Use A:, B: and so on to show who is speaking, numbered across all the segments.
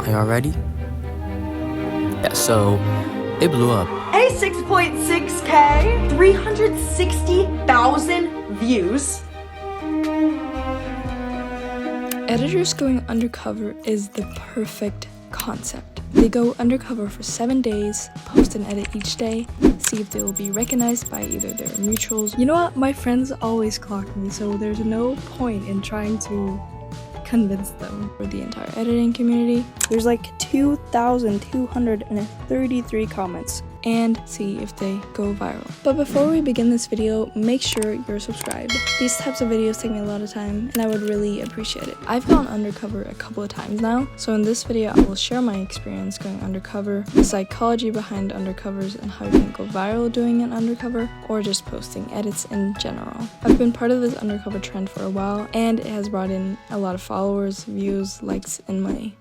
A: Are y'all ready? Yeah, so it blew up.
B: A 6.6K, 360,000 views.
C: Editors going undercover is the perfect concept. They go undercover for 7 days, post and edit each day, see if they will be recognized by either their mutuals. You know what? My friends always clock me, so there's no point in trying to convince them. For the entire editing community, there's like 2,233 comments, and see if they go viral. But before we begin this video, make sure you're subscribed. These types of videos take me a lot of time, and I would really appreciate it. I've gone undercover a couple of times now, so in this video I will share my experience going undercover, the psychology behind undercovers, and how you can go viral doing an undercover, or just posting edits in general. I've been part of this undercover trend for a while, and it has brought in a lot of followers, views, likes, and money.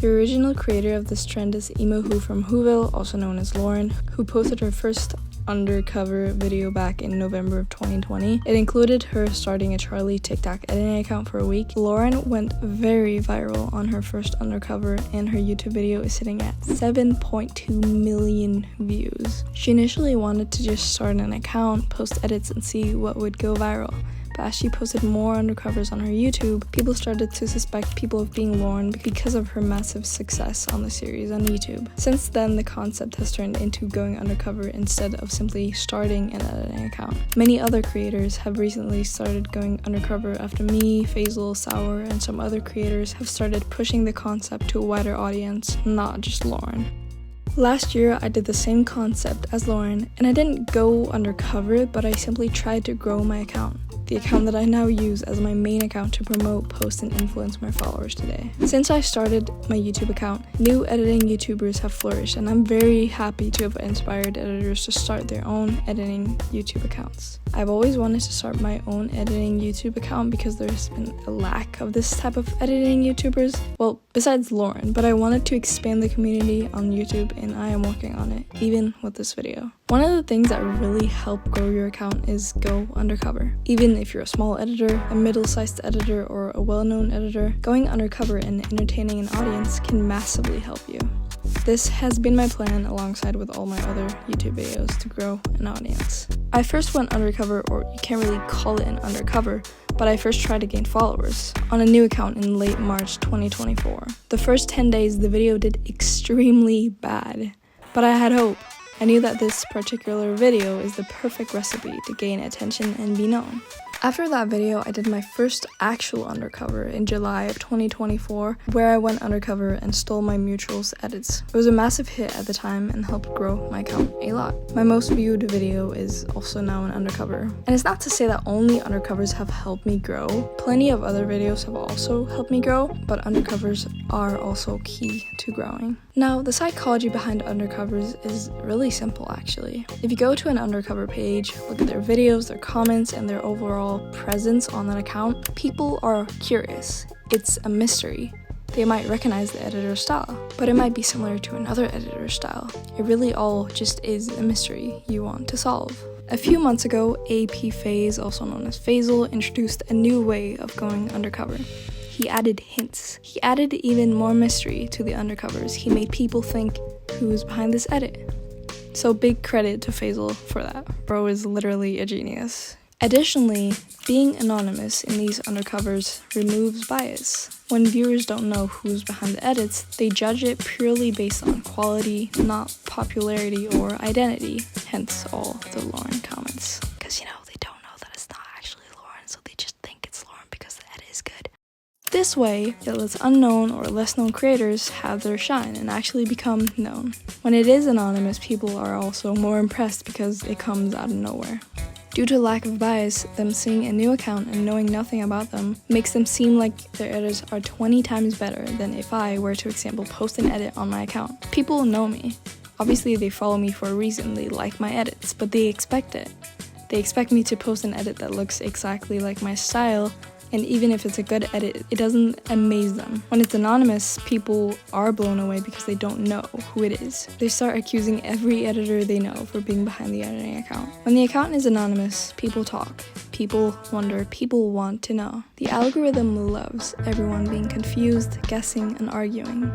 C: The original creator of this trend is Emo Who from Whoville, also known as Lauren, who posted her first undercover video back in November of 2020. It included her starting a Charlie TikTok editing account for a week. Lauren went very viral on her first undercover, and her YouTube video is sitting at 7.2 million views. She initially wanted to just start an account, post edits, and see what would go viral. But as she posted more undercovers on her YouTube, people started to suspect people of being Lauren because of her massive success on the series on YouTube. Since then, the concept has turned into going undercover instead of simply starting an editing account. Many other creators have recently started going undercover after me, Faisal, Sour, and some other creators have started pushing the concept to a wider audience, not just Lauren. Last year, I did the same concept as Lauren, and I didn't go undercover, but I simply tried to grow my account. The account that I now use as my main account to promote, post, and influence my followers today. Since I started my YouTube account, new editing YouTubers have flourished, and I'm very happy to have inspired editors to start their own editing YouTube accounts. I've always wanted to start my own editing YouTube account because there's been a lack of this type of editing YouTubers, well, besides Lauren, but I wanted to expand the community on YouTube, and I am working on it, even with this video. One of the things that really help grow your account is go undercover. Even if you're a small editor, a middle-sized editor, or a well-known editor, going undercover and entertaining an audience can massively help you. This has been my plan alongside with all my other YouTube videos to grow an audience. I first went undercover, or you can't really call it an undercover, but I first tried to gain followers on a new account in late March 2024. The first 10 days, the video did extremely bad, but I had hope. I knew that this particular video is the perfect recipe to gain attention and be known. After that video, I did my first actual undercover in July of 2024, where I went undercover and stole my mutuals edits. It was a massive hit at the time and helped grow my account a lot. My most viewed video is also now an undercover. And it's not to say that only undercovers have helped me grow. Plenty of other videos have also helped me grow, but undercovers are also key to growing. Now, the psychology behind undercovers is really simple actually. If you go to an undercover page, look at their videos, their comments, and their overall presence on that account, people are curious. It's a mystery. They might recognize the editor's style, but it might be similar to another editor's style. It really all just is a mystery you want to solve. A few months ago, AP Faze, also known as Faisal, introduced a new way of going undercover. He added hints. He added even more mystery to the undercovers. He made people think, who's behind this edit? So big credit to Faisal for that. Bro is literally a genius. Additionally, being anonymous in these undercovers removes bias. When viewers don't know who's behind the edits, they judge it purely based on quality, not popularity or identity, hence all the Lauren comments. Because, they don't know that it's not actually Lauren, so they just think it's Lauren because the edit is good. This way, it lets unknown or less known creators have their shine and actually become known. When it is anonymous, people are also more impressed because it comes out of nowhere. Due to lack of bias, them seeing a new account and knowing nothing about them makes them seem like their edits are 20 times better than if I were to, for example, post an edit on my account. People know me. Obviously, they follow me for a reason, they like my edits, but they expect it. They expect me to post an edit that looks exactly like my style, and even if it's a good edit, it doesn't amaze them. When it's anonymous, people are blown away because they don't know who it is. They start accusing every editor they know for being behind the editing account. When the account is anonymous, people talk. People wonder, people want to know. The algorithm loves everyone being confused, guessing, and arguing.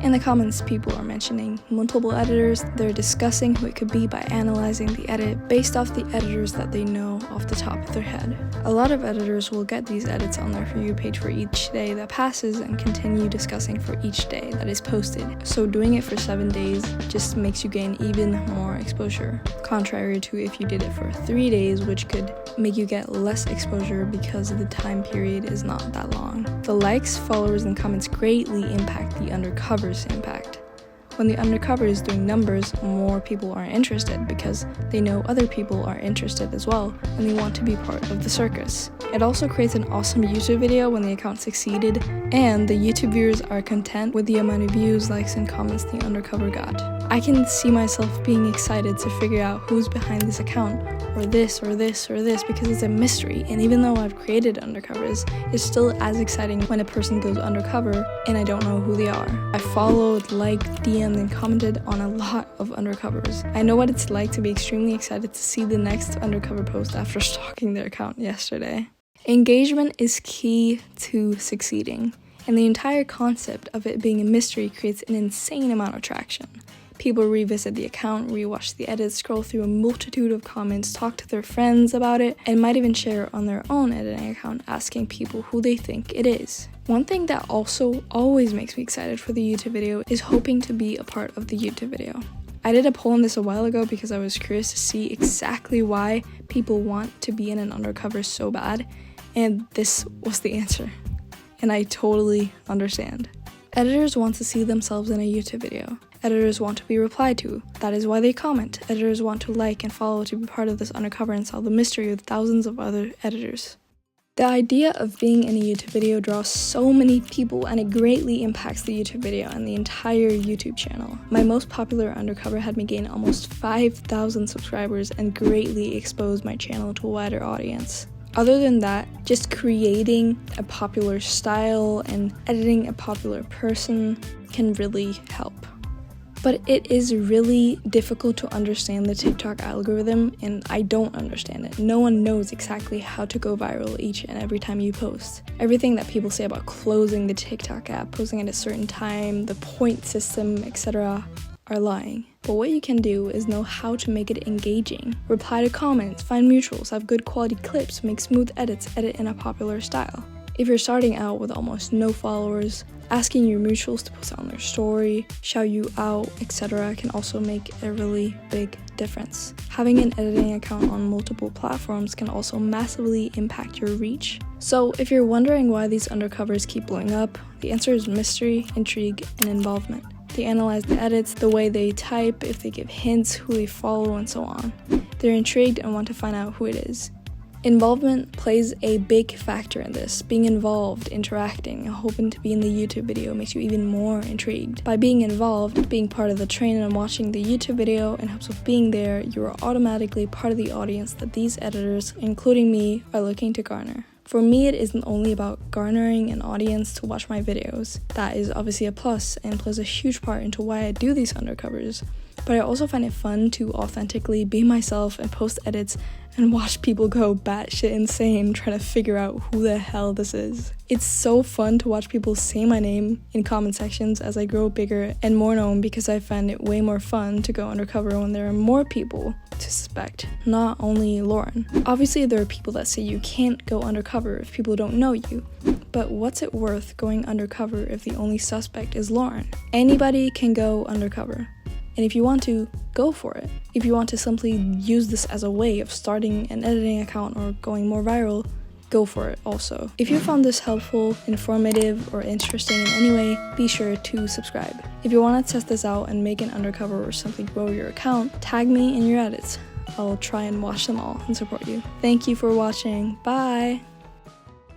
C: In the comments, people are mentioning multiple editors. They're discussing who it could be by analyzing the edit based off the editors that they know off the top of their head. A lot of editors will get these edits on their For You page for each day that passes and continue discussing for each day that is posted. So doing it for 7 days just makes you gain even more exposure, contrary to if you did it for 3 days, which could make you get less exposure because the time period is not that long. The likes, followers, and comments greatly impact the undercovers impact. When the undercover is doing numbers, more people are interested because they know other people are interested as well and they want to be part of the circus. It also creates an awesome YouTube video when the account succeeded and the YouTube viewers are content with the amount of views, likes, and comments the undercover got. I can see myself being excited to figure out who's behind this account, or this, or this, or this, because it's a mystery, and even though I've created undercovers, it's still as exciting when a person goes undercover and I don't know who they are. I followed, liked, DM'd, and commented on a lot of undercovers. I know what it's like to be extremely excited to see the next undercover post after stalking their account yesterday. Engagement is key to succeeding, and the entire concept of it being a mystery creates an insane amount of traction. People revisit the account, rewatch the edits, scroll through a multitude of comments, talk to their friends about it, and might even share on their own editing account asking people who they think it is. One thing that also always makes me excited for the YouTube video is hoping to be a part of the YouTube video. I did a poll on this a while ago because I was curious to see exactly why people want to be in an undercover so bad, and this was the answer. And I totally understand. Editors want to see themselves in a YouTube video. Editors want to be replied to. That is why they comment. Editors want to like and follow to be part of this undercover and solve the mystery with thousands of other editors. The idea of being in a YouTube video draws so many people and it greatly impacts the YouTube video and the entire YouTube channel. My most popular undercover had me gain almost 5,000 subscribers and greatly exposed my channel to a wider audience. Other than that, just creating a popular style and editing a popular person can really help. But it is really difficult to understand the TikTok algorithm, and I don't understand it. No one knows exactly how to go viral each and every time you post. Everything that people say about closing the TikTok app, posting at a certain time, the point system, etc. are lying. But what you can do is know how to make it engaging. Reply to comments, find mutuals, have good quality clips, make smooth edits, edit in a popular style. If you're starting out with almost no followers, asking your mutuals to post on their story, shout you out, etc. can also make a really big difference. Having an editing account on multiple platforms can also massively impact your reach. So if you're wondering why these undercovers keep blowing up, the answer is mystery, intrigue, and involvement. They analyze the edits, the way they type, if they give hints, who they follow, and so on. They're intrigued and want to find out who it is. Involvement plays a big factor in this. Being involved, interacting, and hoping to be in the YouTube video makes you even more intrigued. By being involved, being part of the train and watching the YouTube video in hopes of being there, you are automatically part of the audience that these editors, including me, are looking to garner. For me, it isn't only about garnering an audience to watch my videos. That is obviously a plus and plays a huge part into why I do these undercovers. But I also find it fun to authentically be myself and post edits and watch people go batshit insane trying to figure out who the hell this is. It's so fun to watch people say my name in comment sections as I grow bigger and more known, because I find it way more fun to go undercover when there are more people to suspect, not only Lauren. Obviously, there are people that say you can't go undercover if people don't know you, but what's it worth going undercover if the only suspect is Lauren? Anybody can go undercover. And if you want to, go for it. If you want to simply use this as a way of starting an editing account or going more viral, go for it also. If you found this helpful, informative, or interesting in any way, be sure to subscribe. If you want to test this out and make an undercover or simply grow your account, tag me in your edits. I'll try and watch them all and support you. Thank you for watching. Bye!